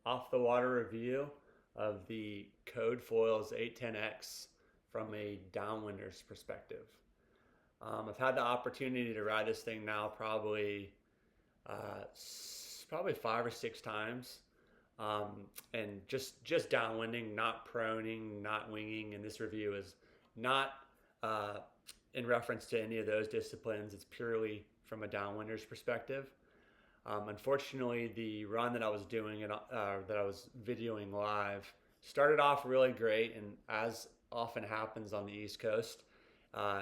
off the water review of the Code Foils 810X from a Downwinders perspective. I've had the opportunity to ride this thing now uh, probably 5 or 6 times, um, and just downwinding, not proning, not winging. And this review is not uh, in reference to any of those disciplines. It's purely from a downwinders perspective. Unfortunately, the run that I was doing and that I was videoing live started off really great, and as often happens on the East Coast,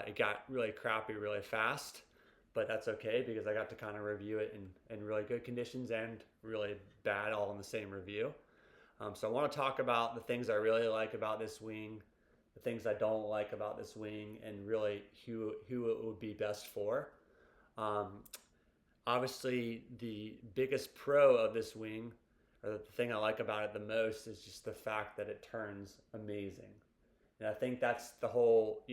it got really crappy really fast. But that's okay because I got to kind of review it in really good conditions and really bad all in the same review. So I want to talk about the things I really like about this wing, the things I don't like about this wing, and really who it would be best for. Um, Obviously, the biggest pro of this wing, or the thing I like about it the most, is just the fact that it turns amazing. And I think that's the whole,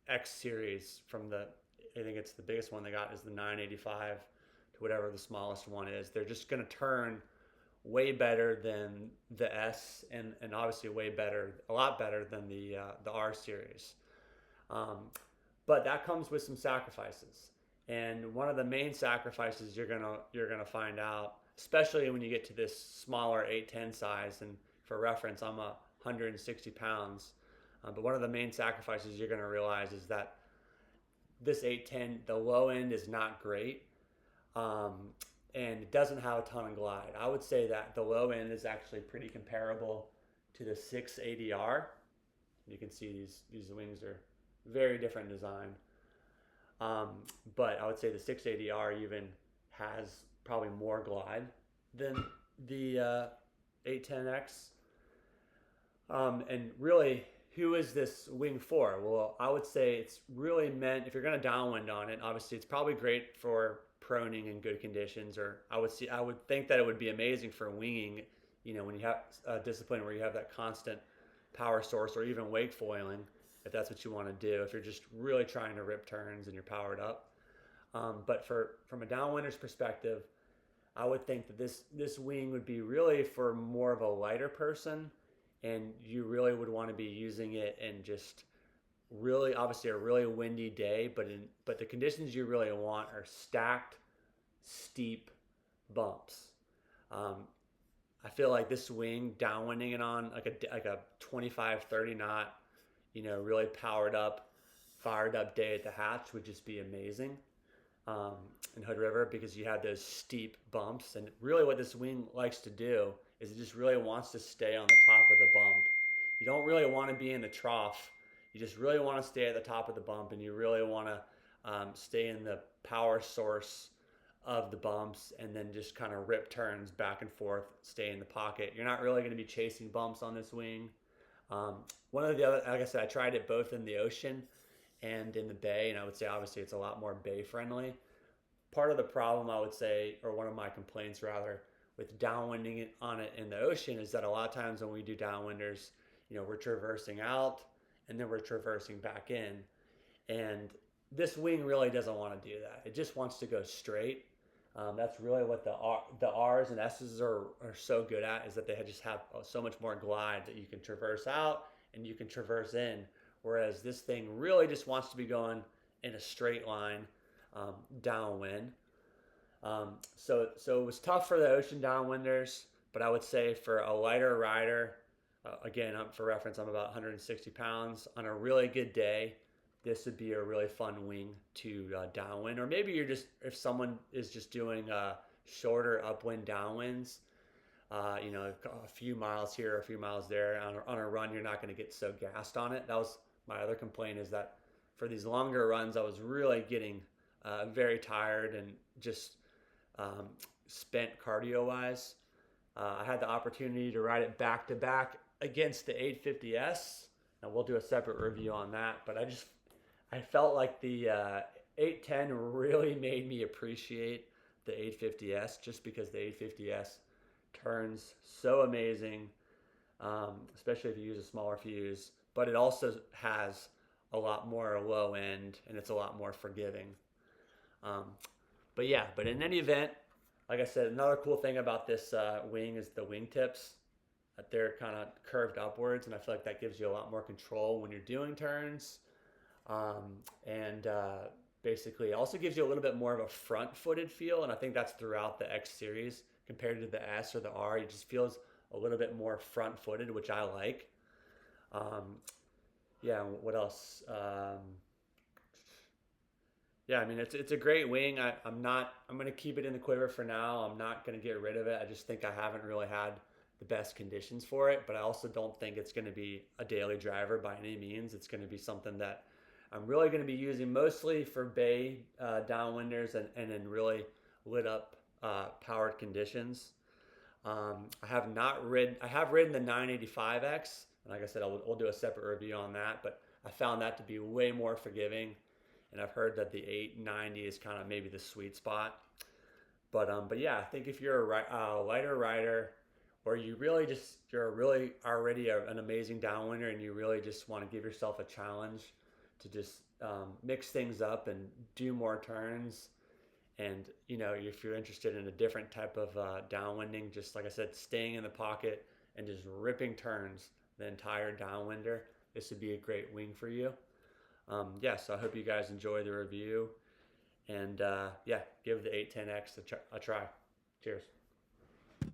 X series from I think it's the biggest one they got is the 985 to whatever the smallest one is. They're just going to turn way better than the S, and obviously a lot better than the R series. Um, but that comes with some sacrifices. And one of the main sacrifices you're gonna find out, especially when you get to this smaller 810 size. And for reference, I'm 160 pounds. But one of the main sacrifices you're gonna realize is that this 810, the low end is not great, um, and it doesn't have a ton of glide. I would say that the low end is actually pretty comparable to the 680R. You can see these wings are very different design. Um, but I would say the 680R even has probably more glide than the 810X. And really, who is this wing for? Well, I would say it's really meant, if you're going to downwind on it, obviously it's probably great for proning in good conditions, or I would think that it would be amazing for winging, when you have a discipline where you have that constant power source, or even wake foiling, if that's what you want to do, if you're just really trying to rip turns and you're powered up. But from a downwinder's perspective, I would think that this wing would be really for more of a lighter person, and you really would want to be using it in just really, obviously, a really windy day. But the conditions you really want are stacked, steep bumps. Um, I feel like this wing, downwinding it on like a 25, 30 knot, really fired up day at the hatch would just be amazing, in Hood River, because you have those steep bumps. And really what this wing likes to do is it just really wants to stay on the top of the bump. You don't really want to be in the trough. You just really want to stay at the top of the bump, and you really want to stay in the power source of the bumps, and then just kind of rip turns back and forth, stay in the pocket. You're not really going to be chasing bumps on this wing. One of the other, like I said, I tried it both in the ocean and in the bay, and I would say obviously it's a lot more bay friendly. Part of the problem, I would say, or one of my complaints rather, with downwinding it on it in the ocean is that a lot of times when we do downwinders, we're traversing out and then we're traversing back in. And this wing really doesn't want to do that. It just wants to go straight. That's really what the R's and S's are so good at, is that they just have so much more glide that you can traverse out and you can traverse in. Whereas this thing really just wants to be going in a straight line, downwind. So it was tough for the ocean downwinders, but I would say for a lighter rider, again, for reference, I'm about 160 pounds. On a really good day, this would be a really fun wing to downwind. Or maybe if someone is just doing shorter upwind downwinds, a few miles here, a few miles there, on a run, you're not going to get so gassed on it. That was my other complaint, is that for these longer runs, I was really getting very tired and just spent cardio wise. I had the opportunity to ride it back to back against the 850S, and we'll do a separate review on that. But I felt like the 810 really made me appreciate the 850S, just because the 850S turns so amazing, especially if you use a smaller fuse. But it also has a lot more low end, and it's a lot more forgiving. Um, but in any event, Like I said, another cool thing about this wing is the wingtips. That they're kind of curved upwards, and I feel like that gives you a lot more control when you're doing turns. And basically, it also gives you a little bit more of a front-footed feel, and I think that's throughout the X series compared to the S or the R. It just feels a little bit more front-footed, which I like. Um, yeah, what else? Yeah, I mean it's a great wing. I'm gonna keep it in the quiver for now. I'm not gonna get rid of it. I just think I haven't really had the best conditions for it, but I also don't think it's gonna be a daily driver by any means. It's gonna be something that I'm really gonna be using mostly for bay downwinders and in really lit up powered conditions. I have ridden the 985X, and like I said, we'll do a separate review on that. But I found that to be way more forgiving, and I've heard that the 890 is kind of maybe the sweet spot. But yeah, I think if you're a lighter rider, or you're really already an amazing downwinder, and you really just want to give yourself a challenge to just mix things up and do more turns, and if you're interested in a different type of downwinding, just like I said, staying in the pocket and just ripping turns the entire downwinder, this would be a great wing for you. Yeah, so I hope you guys enjoy the review, and yeah, give the 810X a try. Cheers.